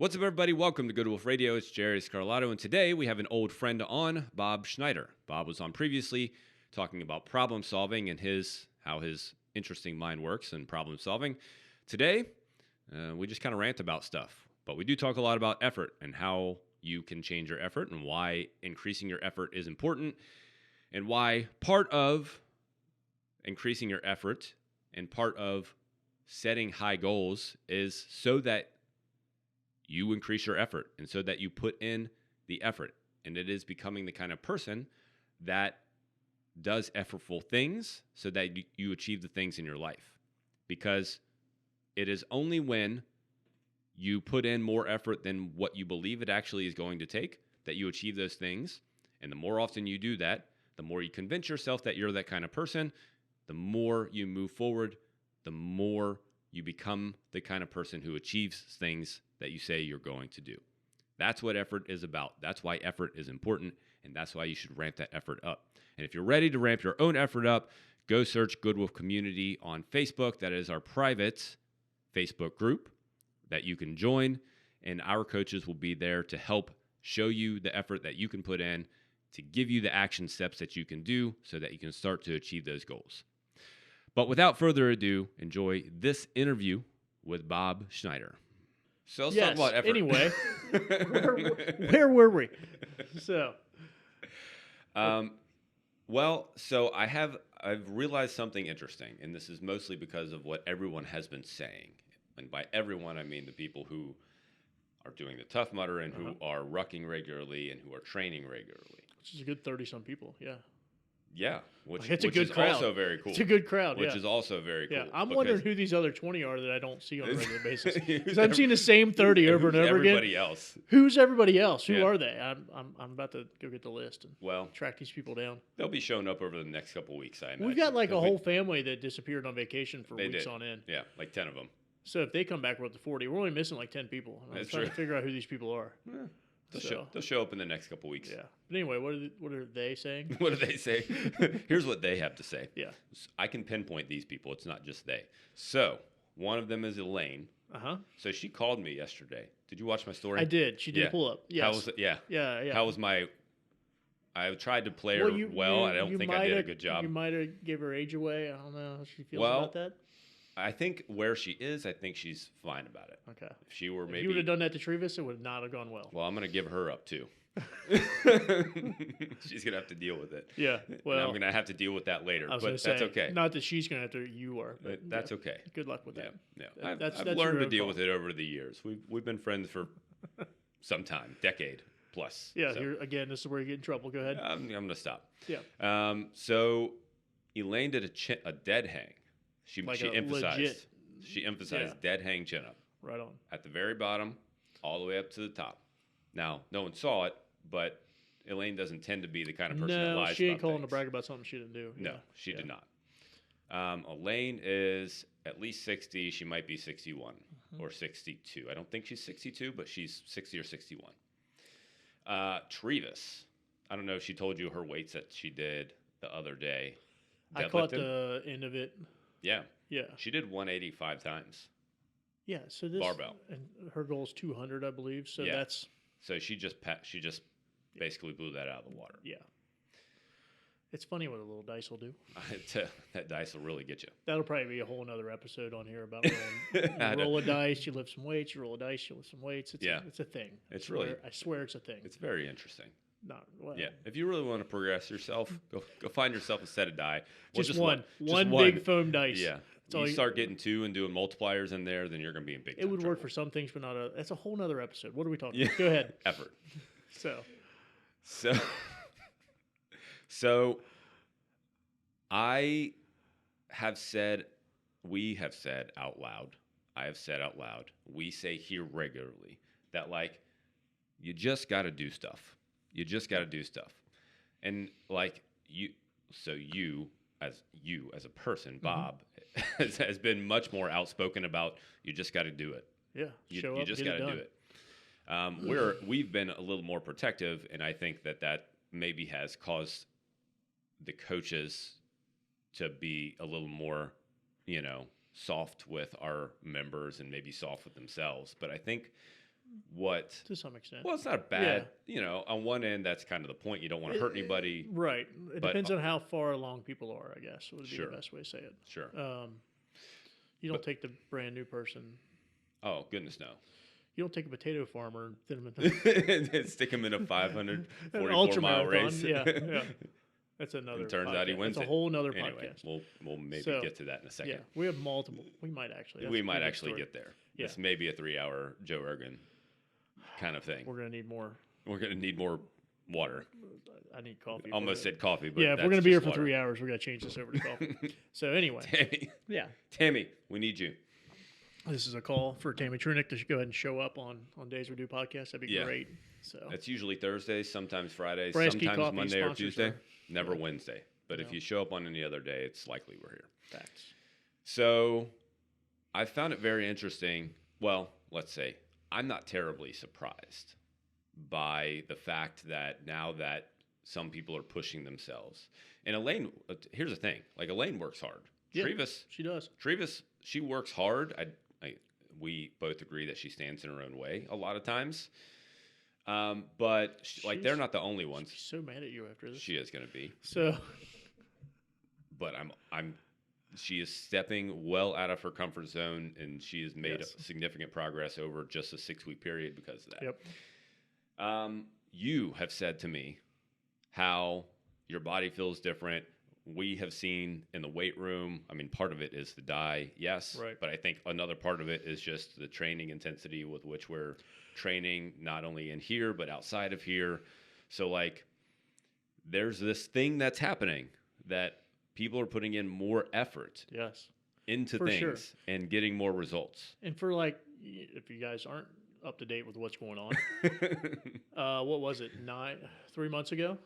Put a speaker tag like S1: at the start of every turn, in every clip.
S1: What's up, everybody? Welcome to Good Wolf Radio. It's Jerry Scarlato, and today we have an old friend on, Bob Schneider. Bob was on previously talking about problem solving and how his interesting mind works and problem solving. Today, we just kind of rant about stuff, but we do talk a lot about effort and how you can change your effort and why increasing your effort is important and why part of increasing your effort and part of setting high goals is so that you increase your effort and so that you put in the effort. And it is becoming the kind of person that does effortful things so that you achieve the things in your life. Because it is only when you put in more effort than what you believe it actually is going to take that you achieve those things. And the more often you do that, the more you convince yourself that you're that kind of person, the more you move forward, the more you become the kind of person who achieves things that you say you're going to do. That's what effort is about. That's why effort is important, and that's why you should ramp that effort up. And if you're ready to ramp your own effort up, go search Good Wolf Community on Facebook. That is our private Facebook group that you can join, and our coaches will be there to help show you the effort that you can put in, to give you the action steps that you can do so that you can start to achieve those goals. But without further ado, enjoy this interview with Bob Schneider. So let's talk about effort.
S2: Anyway, where were we? So,
S1: so I've realized something interesting, and this is mostly because of what everyone has been saying. And by everyone, I mean the people who are doing the Tough Mudder and who are rucking regularly and who are training regularly.
S2: Which is a good 30-some people, yeah.
S1: Yeah, which
S2: it's a good
S1: is
S2: crowd.
S1: Also very cool.
S2: It's a good crowd,
S1: which is also very cool.
S2: Yeah, I'm wondering who these other 20 are that I don't see on a regular basis. Because I'm
S1: seeing
S2: seeing the same 30 over and over again.
S1: Everybody else.
S2: Who's everybody else? Who are they? I'm about to go get the list and track these people down.
S1: They'll be showing up over the next couple of weeks, I imagine.
S2: We've got like a whole family that disappeared on vacation for weeks on end.
S1: Yeah, like 10 of them.
S2: So if they come back, we're up to 40. We're only missing like 10 people. I'm trying to figure out who these people are.
S1: Yeah. They'll show up in the next couple weeks.
S2: Yeah. But anyway, what are they saying?
S1: What do they say? Here's what they have to say.
S2: Yeah.
S1: I can pinpoint these people. It's not just they. So one of them is Elaine.
S2: Uh-huh.
S1: So she called me yesterday. Did you watch my story?
S2: I did. She did a pull-up. Yes.
S1: How was it? Yeah.
S2: Yeah.
S1: How was my... I tried to play her well. I don't think I did a good job.
S2: You might have gave her age away. I don't know how she feels about that.
S1: I think where she is, I think she's fine about it.
S2: Okay.
S1: If she were
S2: you would have done that to Trevis, it would not have gone well.
S1: Well, I'm going to give her up too. She's going to have to deal with it.
S2: Yeah. Well,
S1: and I'm going to have to deal with that later, but that's okay.
S2: Not that she's going to have to, you are. But
S1: that's okay.
S2: Good luck with that.
S1: Yeah. I've learned to deal with it over the years. We've been friends for some time, decade plus.
S2: Yeah. So. Again, this is where you get in trouble. Go ahead.
S1: I'm going to stop.
S2: Yeah.
S1: So Elaine did a dead hang. She emphasized dead hang chin up.
S2: Right on.
S1: At the very bottom, all the way up to the top. Now, no one saw it, but Elaine doesn't tend to be the kind of person that lies about
S2: she ain't calling
S1: things.
S2: to brag about something she didn't do.
S1: No, she did not. Elaine is at least 60. She might be 61 or 62. I don't think she's 62, but she's 60 or 61. Trevis, I don't know if she told you her weights that she did the other day.
S2: I caught the end of it.
S1: Yeah.
S2: Yeah.
S1: She did 185 times.
S2: Yeah. So this
S1: barbell.
S2: And her goal is 200, I believe. So that's.
S1: So she just basically blew that out of the water.
S2: Yeah. It's funny what a little dice will do.
S1: That dice will really get you.
S2: That'll probably be a whole other episode on here about roll a dice, you lift some weights, you roll a dice, you lift some weights. It's a thing. I swear it's a thing.
S1: It's very interesting.
S2: Yeah.
S1: If you really want to progress yourself, go find yourself a set of die.
S2: Just one big foam dice.
S1: Yeah. You start getting two and doing multipliers in there, then you're going to be in big time
S2: It would work
S1: trouble.
S2: for some things, but not that's a whole other episode. What are we talking about? Go ahead.
S1: Effort.
S2: So
S1: I have said, we have said out loud, I have said out loud, we say here regularly that you just got to do stuff. You just got to do stuff. And you as a person, Bob, has been much more outspoken about you just got to do it.
S2: Yeah.
S1: You just got to do it. We've been a little more protective, and I think that maybe has caused the coaches to be a little more, soft with our members and maybe soft with themselves. But I think what
S2: to some extent.
S1: Well, it's not bad. On one end, that's kind of the point. You don't want to hurt anybody.
S2: Right. It depends on how far along people are, I guess, would be the best way to say it.
S1: Sure.
S2: You don't take the brand new person.
S1: Oh, goodness, no.
S2: You don't take a potato farmer and
S1: stick him in a
S2: 544-mile
S1: race.
S2: Yeah. That's another.
S1: It turns out he wins.
S2: It's a whole nother podcast.
S1: We'll maybe get to that in a second.
S2: Yeah, we have multiple. We might actually.
S1: Get there. Yeah. This may be a 3-hour Joe Rogan kind of thing.
S2: We're gonna need more.
S1: We're gonna need more water.
S2: I need coffee.
S1: Almost said coffee, but
S2: yeah, if we're gonna be here for 3 hours, we gotta change this over to coffee. So anyway,
S1: Tammy, we need you.
S2: This is a call for Tammy Trunick to go ahead and show up on days we do podcasts. That'd be great. So
S1: it's usually Thursdays, sometimes Fridays,
S2: Brasky
S1: sometimes
S2: Coffee
S1: Monday or Tuesday.
S2: Her.
S1: Never Wednesday. But if you show up on any other day, it's likely we're here.
S2: Facts.
S1: So I found it very interesting. Well, let's say I'm not terribly surprised by the fact that now that some people are pushing themselves. And Elaine, here's the thing. Like, Elaine works hard.
S2: Yeah,
S1: Trevis,
S2: she does.
S1: Trevis, she works hard. We both agree that she stands in her own way a lot of times. But they're not the only ones.
S2: She's so mad at you after this.
S1: She is going to be.
S2: So,
S1: but she is stepping well out of her comfort zone, and she has made significant progress over just a 6-week period because of that.
S2: Yep.
S1: You have said to me how your body feels different. We have seen in the weight room, part of it is the dye, yes.
S2: Right.
S1: But I think another part of it is just the training intensity with which we're training, not only in here, but outside of here. So, there's this thing that's happening that people are putting in more effort into things and getting more results.
S2: And for, if you guys aren't up to date with what's going on, what was it, 3 months ago?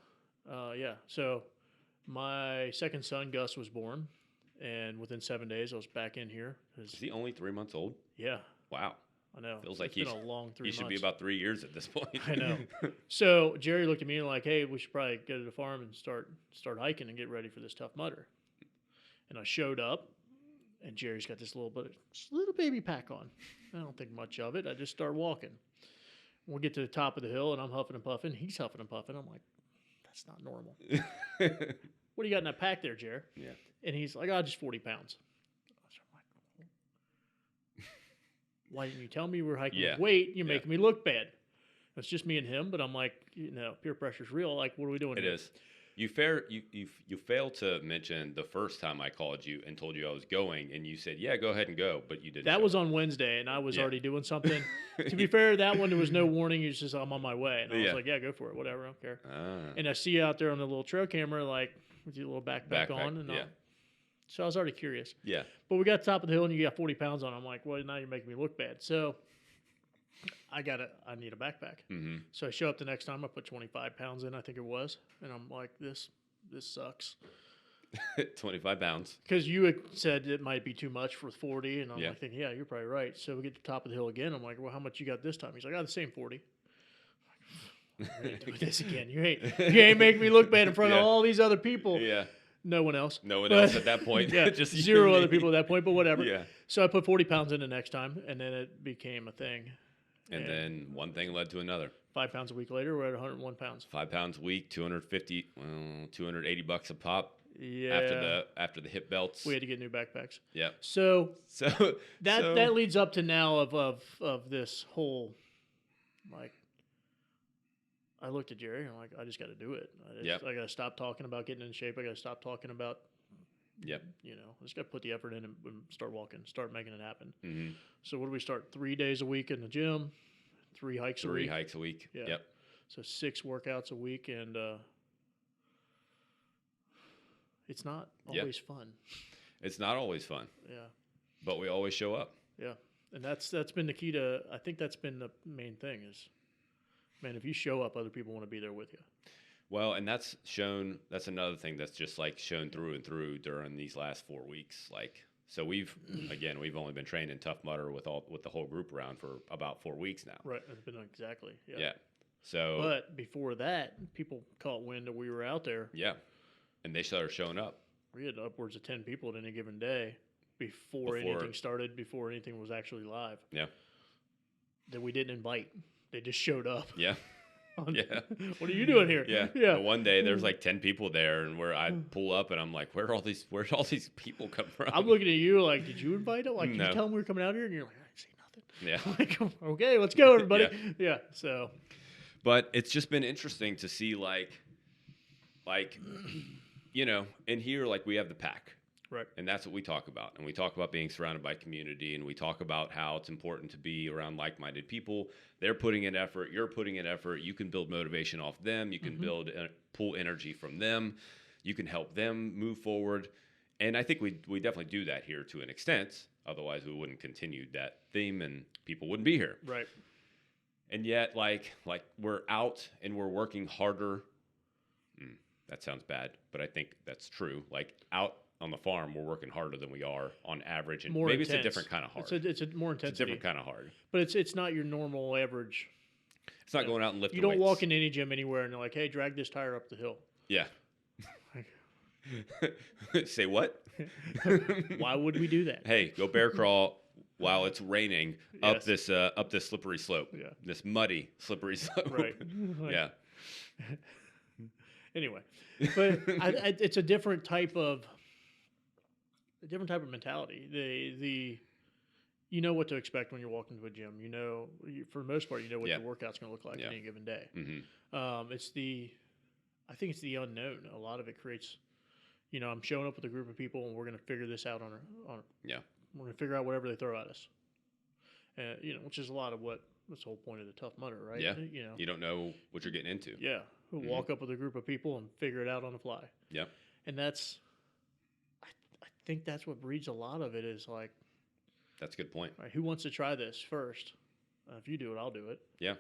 S2: So my second son, Gus, was born, and within 7 days, I was back in here.
S1: Is he only 3 months old?
S2: Yeah.
S1: Wow.
S2: I know.
S1: Feels like
S2: it's been a long 3 months.
S1: He should be about 3 years at this point.
S2: I know. So Jerry looked at me and hey, we should probably go to the farm and start hiking and get ready for this Tough Mudder. And I showed up, and Jerry's got this little baby pack on. I don't think much of it. I just start walking. We'll get to the top of the hill, and I'm huffing and puffing. He's huffing and puffing. I'm like, that's not normal. What do you got in that pack there, Jerry?
S1: Yeah.
S2: And he's like, just 40 pounds. Why didn't you tell me we were hiking with weight? You're making me look bad. It's just me and him, but I'm like, peer pressure's real. What are we doing here?
S1: It is. You failed to mention the first time I called you and told you I was going, and you said, yeah, go ahead and go, but you didn't.
S2: That was on Wednesday, and I was already doing something. To be fair, that one, there was no warning. You just, I'm on my way. And I was like, yeah, go for it. Whatever. I don't care. And I see you out there on the little trail camera, with your little backpack on. And so I was already curious.
S1: Yeah.
S2: But we got to the top of the hill, and you got 40 pounds on. I'm like, well, now you're making me look bad. So I need a backpack.
S1: Mm-hmm.
S2: So I show up the next time. I put 25 pounds in, I think it was. And I'm like, this sucks.
S1: 25 pounds.
S2: Because you had said it might be too much for 40. And I'm like thinking, yeah, you're probably right. So we get to the top of the hill again. I'm like, well, how much you got this time? He's like, the same 40. I'm like, doing this again. You ain't making me look bad in front of all these other people.
S1: Yeah.
S2: No one else.
S1: No one else at that point.
S2: Just zero other people at that point, but whatever.
S1: Yeah.
S2: So I put 40 pounds in the next time, and then it became a thing.
S1: And then one thing led to another.
S2: 5 pounds a week later, we're at 101 pounds.
S1: 5 pounds a week, $280 a pop.
S2: Yeah.
S1: After the hip belts.
S2: We had to get new backpacks.
S1: Yeah.
S2: So that leads up to now of this whole, I looked at Jerry and I'm like, I just got to do it. I got to stop talking about getting in shape. I got to stop talking about, I just got to put the effort in and start walking, start making it happen.
S1: Mm-hmm.
S2: So what do we start? 3 days a week in the gym, 3 hikes a week.
S1: 3 hikes a week.
S2: Yeah.
S1: Yep.
S2: So 6 workouts a week, and it's not always fun.
S1: It's not always fun.
S2: Yeah.
S1: But we always show up.
S2: Yeah. And that's been the key to, I think that's been the main thing is, man, if you show up, other people want to be there with you.
S1: Well, and that's another thing that's just shown through and through during these last 4 weeks. So we've only been trained in Tough Mudder with the whole group around for about 4 weeks now.
S2: Right. It's been exactly. Yeah.
S1: Yeah. So.
S2: But before that, people caught wind that we were out there.
S1: Yeah. And they started showing up.
S2: We had upwards of 10 people at any given day before anything started, before anything was actually live.
S1: Yeah.
S2: that we didn't invite. They just showed up.
S1: Yeah. Yeah.
S2: What are you doing here?
S1: Yeah.
S2: Yeah.
S1: And one day there's like 10 people there, and where I pull up and I'm like, where'd all these people come from?
S2: I'm looking at you like, did you invite them? Like, did
S1: No.
S2: you tell them we were coming out here? And you're like, I didn't see nothing.
S1: Yeah.
S2: Like, okay, let's go, everybody. Yeah. So,
S1: But it's just been interesting to see like, in here, like we have the pack.
S2: right.
S1: And that's what we talk about. And we talk about being surrounded by community, and we talk about how it's important to be around like-minded people. They're putting in effort. You're putting in effort. You can build motivation off them. You can pull energy from them. You can help them move forward. And I think we definitely do that here to an extent. Otherwise, we wouldn't continue that theme and people wouldn't be here.
S2: Right.
S1: And yet, like we're out and we're working harder. That sounds bad, but I think that's true. Like out on the farm, we're working harder than we are on average, and
S2: More
S1: maybe
S2: intense.
S1: it's a different kind of hard.
S2: It's a more intensity.
S1: It's a different kind of hard.
S2: But it's not your normal average.
S1: It's not going out and lifting.
S2: You don't
S1: weights.
S2: walk in any gym anywhere and they're like, hey, drag this tire up the hill.
S1: Yeah. Say what?
S2: Why would we do that?
S1: Hey, go bear crawl while it's raining up this slippery slope.
S2: Yeah.
S1: This muddy slippery slope.
S2: Right.
S1: Yeah.
S2: Anyway, but it's a different type of mentality. The you know what to expect when you're walking to a gym. For the most part, you know what your workout's going to look like on any given day.
S1: Mm-hmm.
S2: I think it's the unknown. A lot of it creates. I'm showing up with a group of people, and we're going to figure this out on.
S1: Yeah.
S2: We're going to figure out whatever they throw at us. Which is a lot of that's the whole point of the Tough Mudder, right?
S1: Yeah. You don't know what you're getting into.
S2: Yeah. We'll walk up with a group of people and figure it out on the fly.
S1: Yep.
S2: And I think that's what breeds a lot of it is like.
S1: That's a good point.
S2: Right, who wants to try this first? If you do it, I'll do it.
S1: Yeah.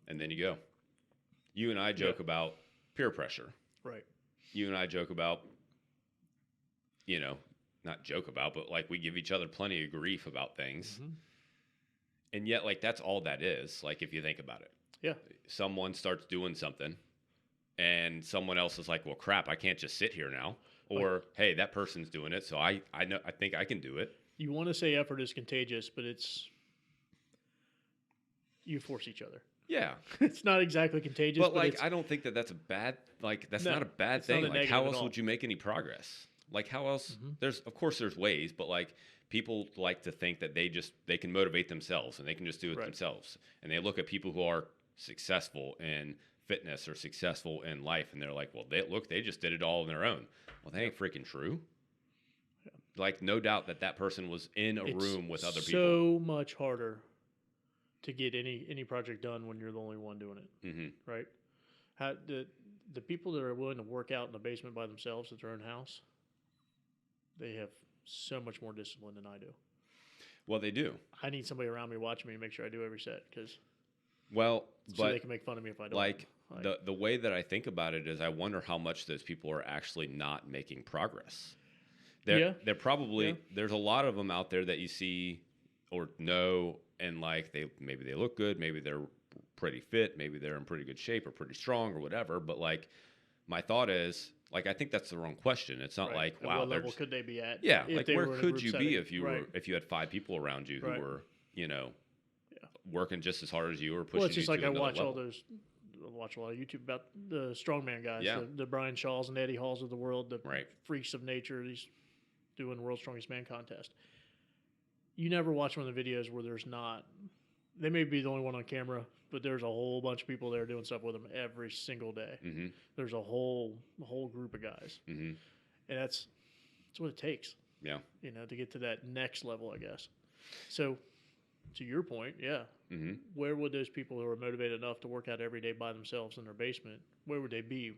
S1: And then you go. You and I joke about peer pressure.
S2: Right.
S1: You and I joke about, not joke about, but like we give each other plenty of grief about things. Mm-hmm. And yet, like, that's all that is, like, if you think about it.
S2: Yeah.
S1: Someone starts doing something, and someone else is like, well, crap, I can't just sit here now. Or, hey, that person's doing it, so I think I can do it.
S2: You want to say effort is contagious, but you force each other.
S1: Yeah.
S2: It's not exactly contagious.
S1: But like, I don't think that's a bad, that's not a bad thing. Like, how else would you make any progress? Like, how else? Mm-hmm. Of course there's ways, but like, people like to think that they can motivate themselves and they can just do it themselves. And they look at people who are successful in fitness or successful in life, and they're like, well, they just did it all on their own. Well, that ain't freaking true. Yeah. Like, no doubt that person was in a room with other people.
S2: So much harder to get any project done when you're the only one doing it.
S1: Mm-hmm.
S2: Right? The people that are willing to work out in the basement by themselves at their own house, they have so much more discipline than I do.
S1: Well, they do.
S2: I need somebody around me watching me to make sure I do every set
S1: so
S2: they can make fun of me if I don't.
S1: Like the way that I think about it is, I wonder how much those people are actually not making progress. They're probably there's a lot of them out there that you see or know, and like maybe they look good, maybe they're pretty fit, maybe they're in pretty good shape or pretty strong or whatever. But like, my thought is, like, I think that's the wrong question. It's not like, wow,
S2: what level could they be at?
S1: Yeah, like where could you be if you were if you had 5 people around you who were working just as hard as you or pushing.
S2: Well, it's just
S1: you
S2: like
S1: to
S2: I watch
S1: level.
S2: I watch a lot of YouTube about the strongman guys,
S1: Yeah.
S2: the Brian Shaws and Eddie Halls of the world, the
S1: Right.
S2: freaks of nature. These doing the World's Strongest Man contest. You never watch one of the videos where there's not. They may be the only one on camera, but there's a whole bunch of people there doing stuff with them every single day.
S1: Mm-hmm.
S2: There's a whole group of guys,
S1: Mm-hmm.
S2: and that's what it takes.
S1: Yeah.
S2: To get to that next level, I guess. So, to your point, yeah.
S1: Mm-hmm.
S2: Where would those people who are motivated enough to work out every day by themselves in their basement, where would they be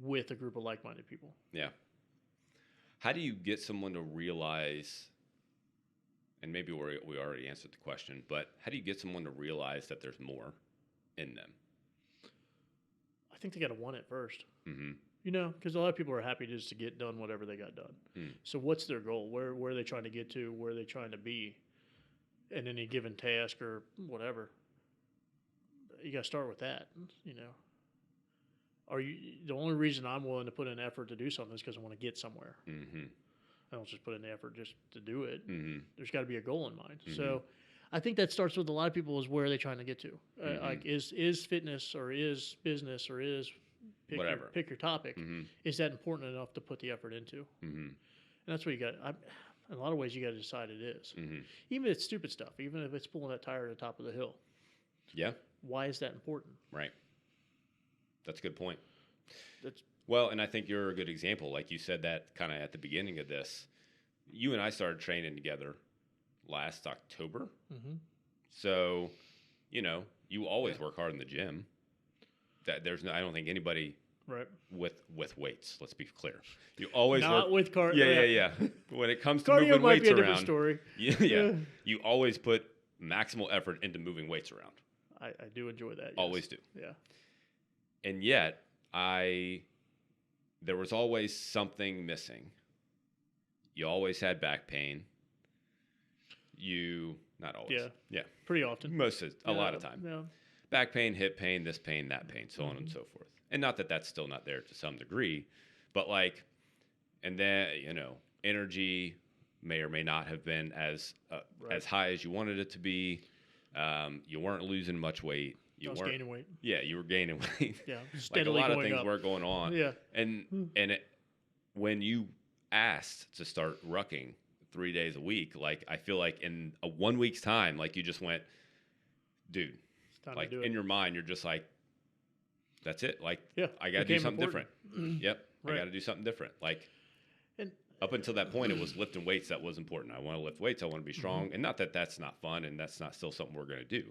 S2: with a group of like-minded people?
S1: Yeah. How do you get someone to realize, and maybe we already answered the question, but how do you get someone to realize that there's more in them?
S2: I think they got to want it first.
S1: Mm-hmm.
S2: Because a lot of people are happy just to get done whatever they got done. Mm. So what's their goal? Where are they trying to get to? Where are they trying to be in any given task or whatever? You got to start with that, The only reason I'm willing to put in effort to do something is because I want to get somewhere.
S1: Mm-hmm.
S2: I don't just put in the effort just to do it.
S1: Mm-hmm.
S2: There's got to be a goal in mind.
S1: Mm-hmm.
S2: So I think that starts with a lot of people is where are they trying to get to?
S1: Mm-hmm.
S2: Like, is fitness or is business or is
S1: Whatever.
S2: pick your topic?
S1: Mm-hmm.
S2: Is that important enough to put the effort into?
S1: Mm-hmm.
S2: And that's what you got. In a lot of ways, you got to decide it is.
S1: Mm-hmm.
S2: Even if it's stupid stuff, even if it's pulling that tire to the top of the hill.
S1: Yeah.
S2: Why is that important?
S1: Right. That's a good point.
S2: That's
S1: Well, and I think you're a good example. Like you said that kind of at the beginning of this. You and I started training together last October.
S2: mm-hmm.
S1: So, you always work hard in the gym. That I don't think anybody
S2: right
S1: with weights. Let's be clear. You always
S2: not
S1: work
S2: with cardio.
S1: Yeah. When it comes to
S2: Cardio
S1: moving
S2: might
S1: weights
S2: be a
S1: around,
S2: different story.
S1: Yeah. You always put maximal effort into moving weights around.
S2: I do enjoy that. Yes.
S1: Always do.
S2: Yeah.
S1: And yet, there was always something missing. You always had back pain. Not always. Yeah.
S2: Pretty often.
S1: A lot of time.
S2: Yeah.
S1: Back pain, hip pain, this pain, that pain, so on and so forth. And not that that's still not there to some degree, but and then, energy may or may not have been as high as you wanted it to be. You weren't losing much weight.
S2: I was gaining weight.
S1: Yeah, you were gaining weight.
S2: Yeah, steadily
S1: like a lot
S2: going
S1: of things
S2: up.
S1: were going on.
S2: Yeah.
S1: And when you asked to start rucking 3 days a week, I feel like in a 1 week's time, you just went, dude,
S2: It's time to do it.
S1: in your mind, you're just like, that's it.
S2: Yeah,
S1: I got to do something
S2: important.
S1: different. Yep.
S2: Right.
S1: I got to do something different.
S2: And
S1: up until that point, it was lifting weights that was important. I want to lift weights. I want to be strong. And not that that's not fun and that's not still something we're going to do.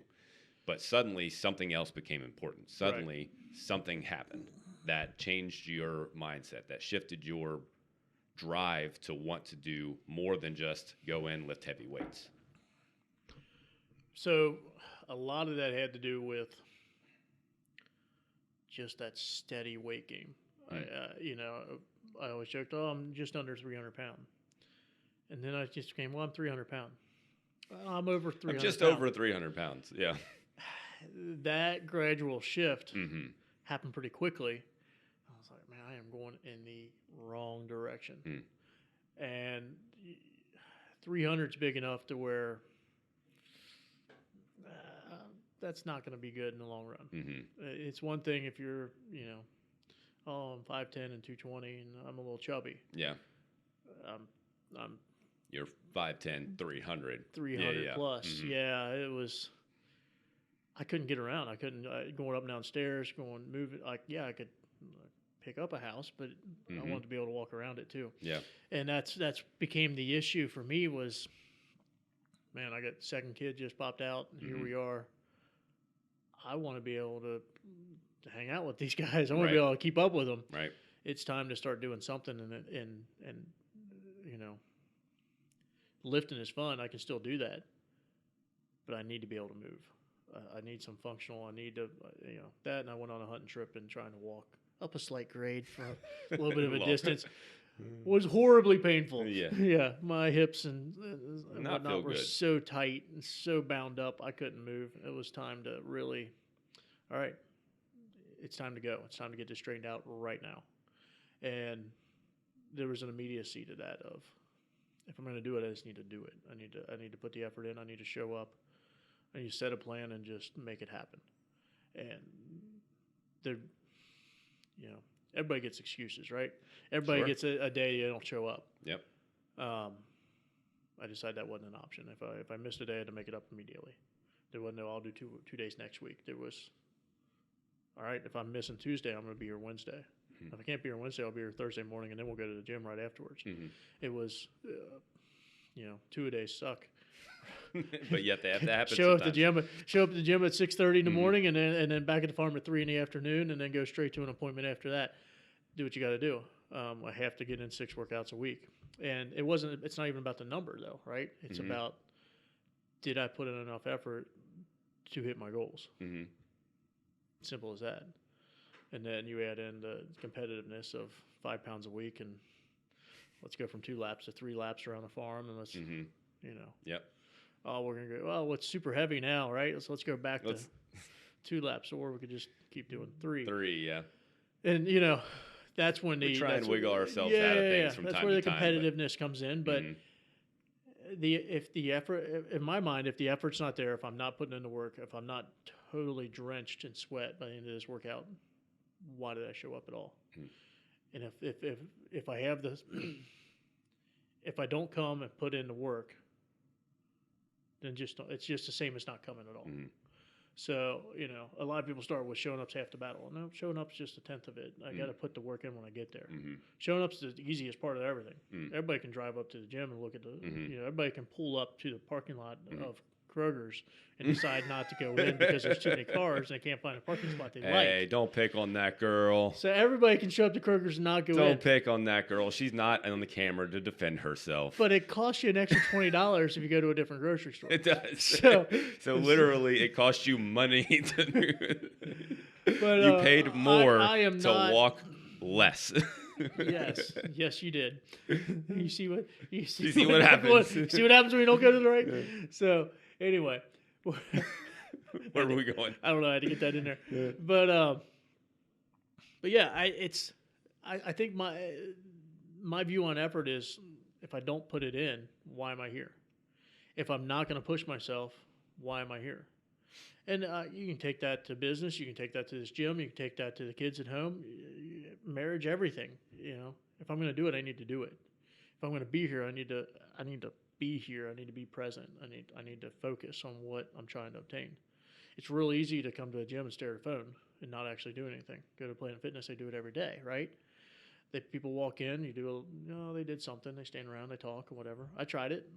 S1: But suddenly something else became important. Suddenly something happened that changed your mindset, that shifted your drive to want to do more than just go in, lift heavy weights.
S2: So a lot of that had to do with just that steady weight gain. I always joked, I'm just under 300 pounds. And then I just came, I'm 300 pounds. I'm over 300
S1: I'm just
S2: pounds.
S1: over 300 pounds. Yeah.
S2: That gradual shift
S1: Mm-hmm.
S2: happened pretty quickly. I was like, man, I am going in the wrong direction. And 300 is big enough to where that's not going to be good in the long run.
S1: Mm-hmm.
S2: It's one thing if you're, I'm 5'10" and 220 and I'm a little chubby.
S1: Yeah.
S2: I'm
S1: You're 5'10", 300.
S2: 300 plus.
S1: Mm-hmm.
S2: Yeah, it was. I couldn't get around. I couldn't going up and down stairs, moving. I could pick up a house, but I wanted to be able to walk around it too.
S1: Yeah.
S2: And that's became the issue for me was, man, I got second kid just popped out. And here we are. I want to be able to hang out with these guys. I want to be able to keep up with them.
S1: Right.
S2: It's time to start doing something, and lifting is fun. I can still do that, but I need to be able to move. I need some functional. I need to, that. And I went on a hunting trip and trying to walk up a slight grade for a little bit of a distance. Was horribly painful.
S1: Yeah.
S2: Yeah. My hips and
S1: Not
S2: whatnot
S1: feel
S2: were
S1: good.
S2: so tight and so bound up. I couldn't move. It was time to really, all right, it's time to go. It's time to get this straightened out right now. And there was an immediacy to that of, if I'm going to do it, I just need to do it. I need to put the effort in. I need to show up. I need to set a plan and just make it happen. And there, everybody gets excuses, right? Everybody gets a day they don't show up.
S1: Yep.
S2: I decided that wasn't an option. If I missed a day, I had to make it up immediately. There wasn't no, I'll do two days next week. There was, all right, if I'm missing Tuesday, I'm going to be here Wednesday. If I can't be here Wednesday, I'll be here Thursday morning, and then we'll go to the gym right afterwards. It was, 2 a day suck.
S1: But yet they have to happen.
S2: Show up at the gym at 6:30 in the morning, and then back at the farm at 3 in the afternoon, and then go straight to an appointment after that. Do what you got to do. I have to get in 6 workouts a week, and it's not even about the number though, right? It's about, did I put in enough effort to hit my goals? Simple as that. And then you add in the competitiveness of 5 pounds a week, and let's go from 2 laps to 3 laps around the farm, and let's,
S1: Yep.
S2: Oh, we're gonna go. Well, it's super heavy now, right? Let's go back to 2 laps, or we could just keep doing 3.
S1: 3, yeah.
S2: And that's when
S1: we try and wiggle ourselves out of things from
S2: that's
S1: time
S2: where
S1: to
S2: the
S1: time.
S2: competitiveness comes in. But if the effort, in my mind, if the effort's not there, if I'm not putting in the work, if I'm not totally drenched in sweat by the end of this workout, why did I show up at all?
S1: Mm.
S2: And if I have this, if I don't come and put in the work, then it's just the same as not coming at all.
S1: Mm.
S2: So, a lot of people start with showing up's half the battle. No, showing up's just a tenth of it. I got to put the work in when I get there.
S1: Mm-hmm.
S2: Showing up's the easiest part of everything.
S1: Mm.
S2: Everybody can drive up to the gym and look at the,
S1: Mm-hmm.
S2: everybody can pull up to the parking lot of Kroger's and decide not to go in because there's too many cars and they can't find a parking spot they like.
S1: Hey, don't pick on that girl.
S2: So everybody can show up to Kroger's and not go in.
S1: Don't pick on that girl. She's not on the camera to defend herself.
S2: But it costs you an extra $20 if you go to a different grocery store.
S1: It does.
S2: So
S1: literally, it costs you money to.
S2: But
S1: you paid more
S2: I am
S1: to
S2: not,
S1: walk less.
S2: Yes, you did. You see what
S1: happens.
S2: See what happens when you don't go to the right. So anyway,
S1: where were we going?
S2: I don't know how to get that in there, but yeah, I think my view on effort is if I don't put it in, why am I here? If I'm not going to push myself, why am I here? And you can take that to business. You can take that to this gym. You can take that to the kids at home, marriage, everything. If I'm going to do it, I need to do it. If I'm going to be here, I need to be here. I need to be present. I need to focus on what I'm trying to obtain. It's real easy to come to a gym and stare at a phone and not actually do anything. Go to Planet Fitness, they do it every day, right? People walk in, they did something, they stand around, they talk or whatever. I tried it.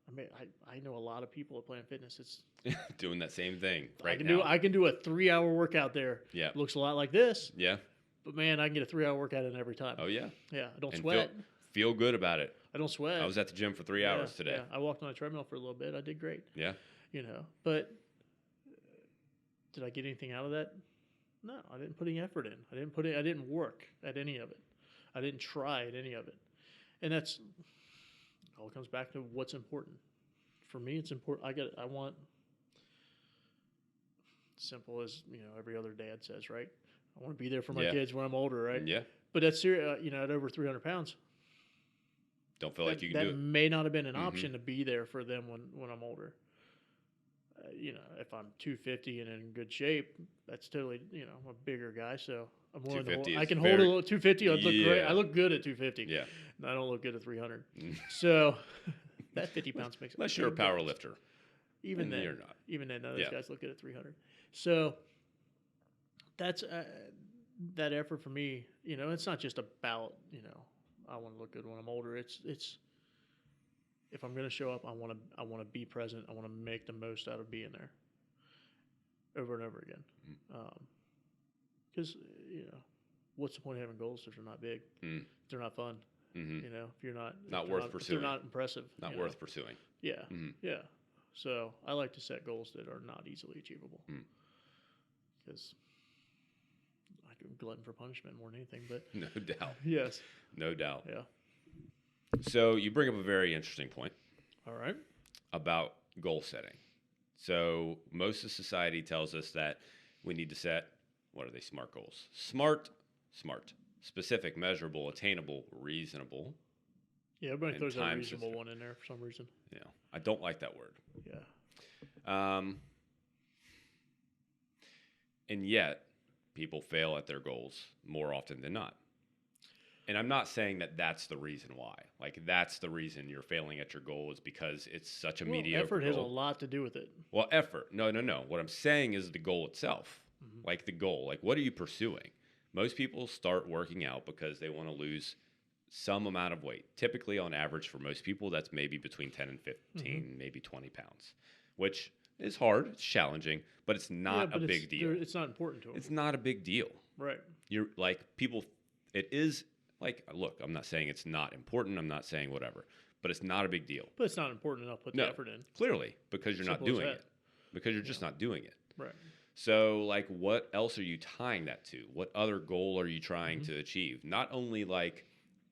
S2: I mean, I know a lot of people at Planet Fitness. It's
S1: doing that same thing
S2: now. I can do a 3-hour workout there.
S1: Yeah,
S2: looks a lot like this.
S1: Yeah,
S2: but man, I can get a 3-hour workout in every time.
S1: Oh yeah,
S2: yeah. I don't sweat.
S1: Feel good about it.
S2: I don't sweat.
S1: I was at the gym for 3 hours today.
S2: Yeah, I walked on a treadmill for a little bit. I did great.
S1: Yeah,
S2: but did I get anything out of that? No, I didn't put any effort in. I didn't work at any of it. I didn't try at any of it, and that's. All comes back to what's important. For me, it's important. I want simple as every other dad says, right? I want to be there for my kids when I'm older, right?
S1: Yeah.
S2: But that's serious. At over 300 pounds,
S1: don't feel like you can do it.
S2: That may not have been an option to be there for them when I'm older. If I'm 250 and in good shape, that's totally I'm a bigger guy, so I'm willing to hold. I can hold a little 250. I look great. I look good at 250.
S1: Yeah.
S2: I don't look good at 300. So that 50 pounds makes.
S1: Unless you're a power lifter.
S2: Even then,
S1: you're not.
S2: Even then, none of those guys look good at 300. So that's that effort for me. It's not just about I want to look good when I'm older. It's if I'm going to show up, I want to be present. I want to make the most out of being there. Over and over again. Because what's the point of having goals if they're not big? If they're not fun. If you're not
S1: worth pursuing.
S2: If they're not impressive.
S1: Not worth pursuing.
S2: Yeah. Yeah. So I like to set goals that are not easily achievable. Because I'm glutton for punishment more than anything. But
S1: no doubt.
S2: Yes.
S1: No doubt.
S2: Yeah.
S1: So you bring up a very interesting point.
S2: All right.
S1: About goal setting. So most of society tells us that we need to set, what are they, SMART goals? SMART, specific, measurable, attainable, reasonable.
S2: Yeah, everybody throws a reasonable one in there for some reason.
S1: Yeah, I don't like that word.
S2: Yeah.
S1: And yet, people fail at their goals more often than not. And I'm not saying that that's the reason why. Like, that's the reason you're failing at your goal is because it's such a mediocre
S2: effort
S1: goal.
S2: has a lot to do with it.
S1: Well, effort. No. What I'm saying is the goal itself. Like the goal. Like, what are you pursuing? Most people start working out because they want to lose some amount of weight. Typically, on average, for most people, that's maybe between 10 and 15, maybe 20 pounds, which is hard. It's challenging, but it's not a big deal.
S2: It's not important to them.
S1: It's not a big deal.
S2: Right.
S1: You're like, people, it is like, look, I'm not saying it's not important. I'm not saying whatever, but it's not a big deal.
S2: But it's not important enough to put the effort in.
S1: Clearly, because you're not doing it. Because you're just not doing it.
S2: Right.
S1: So, like, what else are you tying that to? What other goal are you trying to achieve? Not only, like,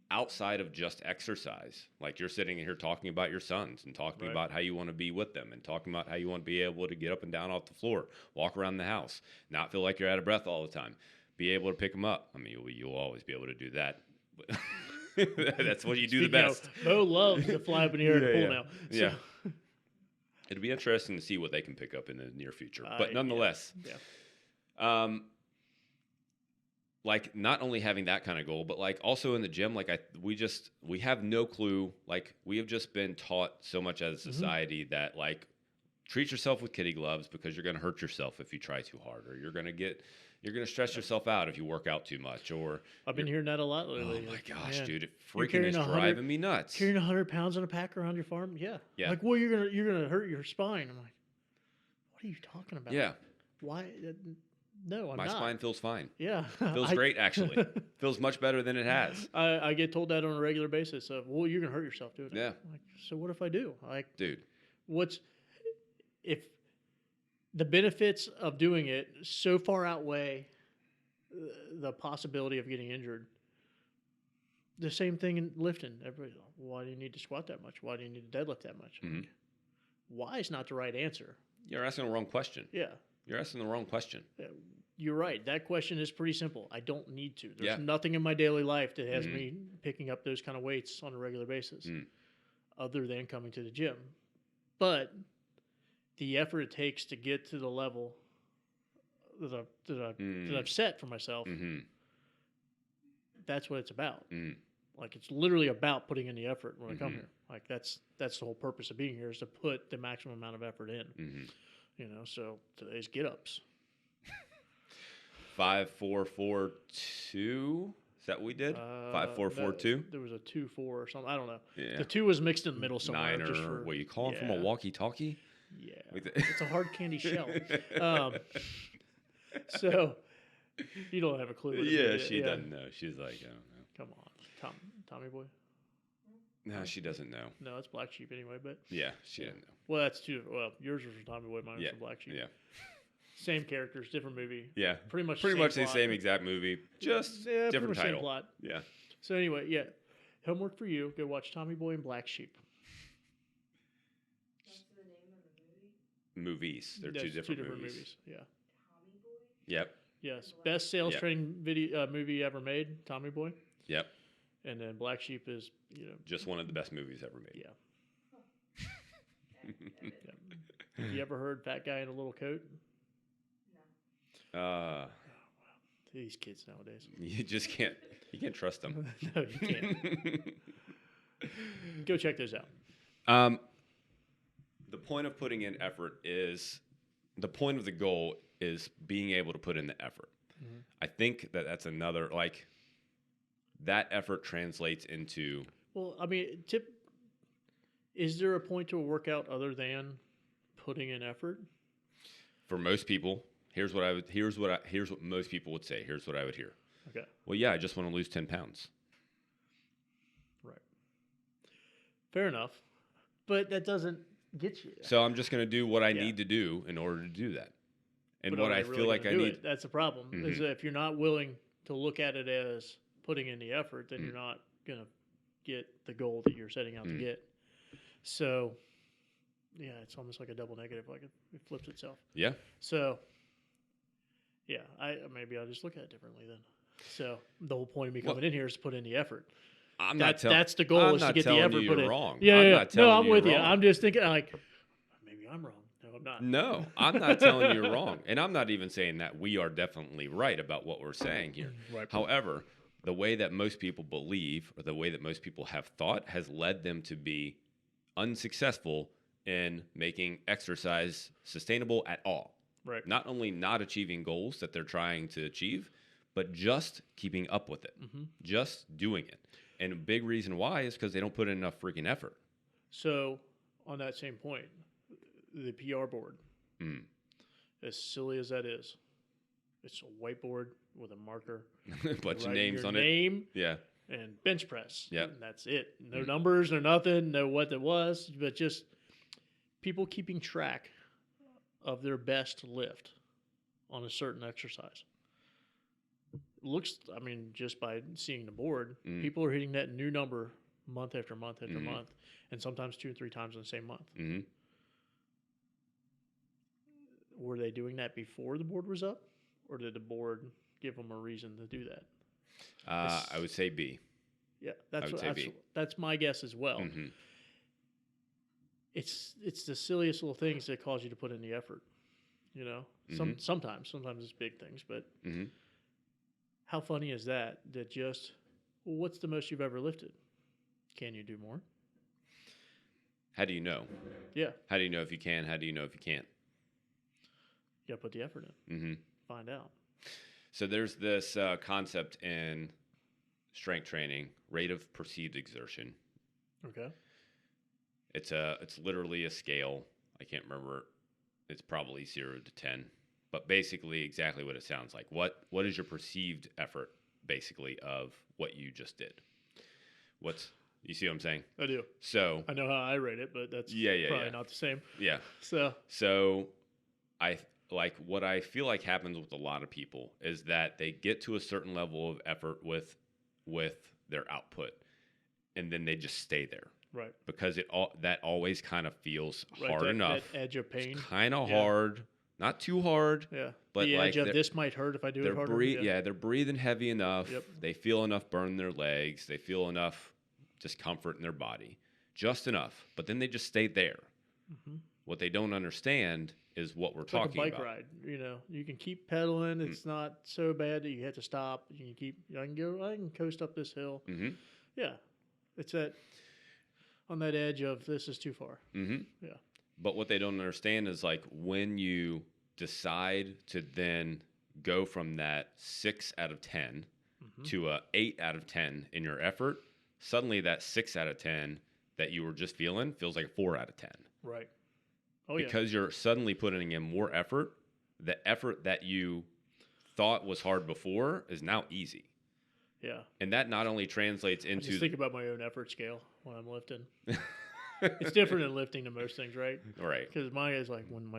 S1: outside of just exercise. Like, you're sitting here talking about your sons and talking about how you want to be with them and talking about how you want to be able to get up and down off the floor, walk around the house, not feel like you're out of breath all the time, be able to pick them up. I mean, you'll always be able to do that. That's what you do the
S2: Speaking
S1: best.
S2: of, Mo loves to fly up in the air in the pool now. So,
S1: Yeah. It'd be interesting to see what they can pick up in the near future. But nonetheless,
S2: yeah.
S1: Like not only having that kind of goal, but like also in the gym, like we have no clue. Like we have just been taught so much as a society that like treat yourself with kitty gloves because you're going to hurt yourself if you try too hard, or you're going to stress yourself out if you work out too much. Or
S2: I've been hearing that a lot lately.
S1: Oh my gosh,
S2: Man,
S1: dude, it freaking is driving me nuts.
S2: Carrying 100 pounds on a pack around your farm, yeah. Like, well, you're gonna hurt your spine. I'm like, what are you talking about?
S1: Yeah.
S2: Why? No, I'm
S1: My
S2: not.
S1: spine feels fine.
S2: Yeah,
S1: feels great actually. Feels much better than it has.
S2: I get told that on a regular basis. Of, well, you're gonna hurt yourself doing it.
S1: Yeah.
S2: Like, so what if I do? Like,
S1: dude,
S2: if the benefits of doing it so far outweigh the possibility of getting injured? The same thing in lifting. Everybody's like, why do you need to squat that much? Why do you need to deadlift that much?
S1: Mm-hmm.
S2: Why is not the right answer.
S1: You're asking the wrong question.
S2: Yeah.
S1: You're asking the wrong question.
S2: You're right. That question is pretty simple. I don't need to. There's nothing in my daily life that has me picking up those kind of weights on a regular basis other than coming to the gym. But the effort it takes to get to the level that I've set for myself, that's what it's about. Like it's literally about putting in the effort when I come here. Like that's the whole purpose of being here is to put the maximum amount of effort in. You know, so today's get-ups.
S1: 5, 4, 4, 2. Is that what we did? 5, 4, 4, 2.
S2: There was a 2, 4 or something. I don't know.
S1: Yeah.
S2: The 2 was mixed in the middle somewhere.
S1: 9 or what you call them from a walkie-talkie?
S2: Yeah, it's a hard candy shell. So you don't have a clue. What
S1: she doesn't know. She's like, I don't know.
S2: Come on, Tommy boy.
S1: No, she doesn't know.
S2: No, it's Black Sheep anyway. But
S1: yeah, she didn't know.
S2: Well, that's two. Well, yours was from Tommy Boy, mine was from Black Sheep.
S1: Yeah.
S2: Same characters, different movie.
S1: Yeah.
S2: Pretty much
S1: the same exact movie, just different title.
S2: Same plot.
S1: Yeah.
S2: So anyway, homework for you: go watch Tommy Boy and Black Sheep.
S3: What's the name of the movie?
S1: Movies. They're two different movies.
S2: Yeah.
S3: Tommy Boy.
S1: Yep.
S2: Yes, best sales training movie ever made, Tommy Boy.
S1: Yep.
S2: And then Black Sheep is,
S1: just one of the best movies ever made.
S2: Yeah. Have you ever heard Fat Guy in a Little Coat?
S3: No.
S2: These kids nowadays.
S1: You just can't. You can't trust them.
S2: No, you can't. Go check those out.
S1: The point of putting in effort is the point of the goal is being able to put in the effort. I think that's another that effort translates into.
S2: Well, I mean, is there a point to a workout other than putting in effort?
S1: For most people, here's what most people would say. Here's what I would hear.
S2: Okay.
S1: Well, yeah, I just want to lose 10 pounds.
S2: Right. Fair enough. But that doesn't get you there.
S1: So I'm just going to do what I need to do in order to do that. And
S2: but
S1: what I feel like I need.
S2: That's the problem. Is that if you're not willing to look at it as putting in the effort, then you're not going to get the goal that you're setting out to get. So, yeah, it's almost like a double negative. Like it flips itself.
S1: Yeah.
S2: So, yeah, maybe I'll just look at it differently then. So the whole point of me coming in here is to put in the effort. That's the goal, is to get the effort put in.
S1: Wrong.
S2: Yeah. No, I'm with you. I'm just thinking maybe I'm wrong. No, I'm not.
S1: No, I'm not telling you you're wrong. And I'm not even saying that we are definitely right about what we're saying here.
S2: Right.
S1: However, the way that most people believe or the way that most people have thought has led them to be unsuccessful in making exercise sustainable at all.
S2: Right.
S1: Not only not achieving goals that they're trying to achieve, but just keeping up with it, just doing it. And a big reason why is because they don't put in enough freaking effort.
S2: So, on that same point, the PR board, as silly as that is, it's a whiteboard with a marker,
S1: a bunch of names on
S2: name,
S1: yeah,
S2: and bench press.
S1: Yeah,
S2: and that's it. No numbers, no nothing, no what that was, but just people keeping track of their best lift on a certain exercise. Just by seeing the board, people are hitting that new number month after month after month, and sometimes 2 or 3 times in the same month. Were they doing that before the board was up, or did the board give them a reason to do that?
S1: I would say B.
S2: Yeah,
S1: would say B.
S2: that's my guess as well.
S1: Mm-hmm.
S2: It's the silliest little things that cause you to put in the effort. You know,
S1: Mm-hmm.
S2: sometimes it's big things, but
S1: Mm-hmm.
S2: how funny is that? That just, well, what's the most you've ever lifted? Can you do more?
S1: How do you know?
S2: Yeah,
S1: How do you know if you can? How do you know if you can't?
S2: you got to put the effort in.
S1: Mm-hmm.
S2: Find out.
S1: So there's this concept in strength training, rate of perceived exertion.
S2: Okay.
S1: It's literally a scale. I can't remember. It's probably 0 to 10, but basically exactly what it sounds like. What is your perceived effort basically of what you just did? You see what I'm saying?
S2: I do.
S1: So
S2: I know how I rate it, but that's probably not the same.
S1: yeah. So what I feel like happens with a lot of people is that they get to a certain level of effort with their output, and then they just stay there.
S2: Right.
S1: Because that always kind of feels
S2: Right,
S1: hard enough.
S2: That edge of pain.
S1: Kind of hard, not too hard.
S2: Yeah.
S1: But
S2: the edge
S1: like
S2: of this might hurt if I do it harder.
S1: They're breathing heavy enough.
S2: Yep.
S1: They feel enough burn in their legs. They feel enough discomfort in their body, just enough. But then they just stay there. Mm-hmm. What they don't understand is what we're talking
S2: like a bike
S1: about.
S2: ride. You know, you can keep pedaling. It's not so bad that you have to stop. You can keep. I can coast up this hill.
S1: Mm-hmm.
S2: Yeah, it's that on that edge of this is too far.
S1: Mm-hmm.
S2: Yeah.
S1: But what they don't understand is like when you decide to then go from that 6 out of 10 to a 8 out of 10 in your effort, suddenly that 6 out of 10 that you were just feeling feels like a 4 out of 10.
S2: Right. Oh,
S1: because you're suddenly putting in more effort. The effort that you thought was hard before is now easy.
S2: Yeah.
S1: And that not only translates into...
S2: I just think about my own effort scale when I'm lifting. It's different than lifting than most things, right?
S1: Right.
S2: Because mine is like when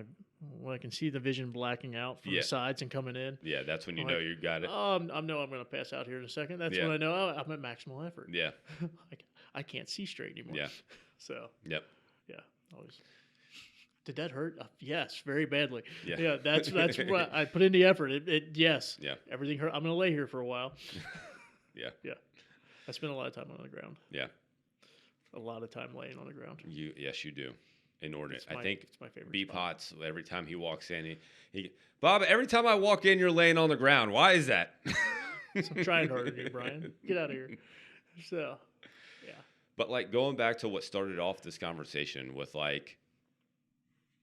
S2: I can see the vision blacking out from the sides and coming in.
S1: Yeah, that's when you know you got it.
S2: I know I'm going to pass out here in a second. That's when I know I'm at maximal effort.
S1: Yeah.
S2: I can't see straight anymore.
S1: Yeah.
S2: So.
S1: Yep.
S2: Yeah. Always. Did that hurt? Yes, very badly.
S1: Yeah.
S2: Yeah, that's what I put in the effort. Yes.
S1: Yeah.
S2: Everything hurt. I'm going to lay here for a while.
S1: Yeah.
S2: Yeah. I spend a lot of time on the ground.
S1: Yeah.
S2: A lot of time laying on the ground.
S1: Yes, you do. Inordinate. I think
S2: it's my favorite.
S1: B Potts, every time he walks in, he Bob, every time I walk in, you're laying on the ground. Why is that?
S2: I'm trying harder than you, Brian. Get out of here. So, yeah.
S1: But like going back to what started off this conversation with like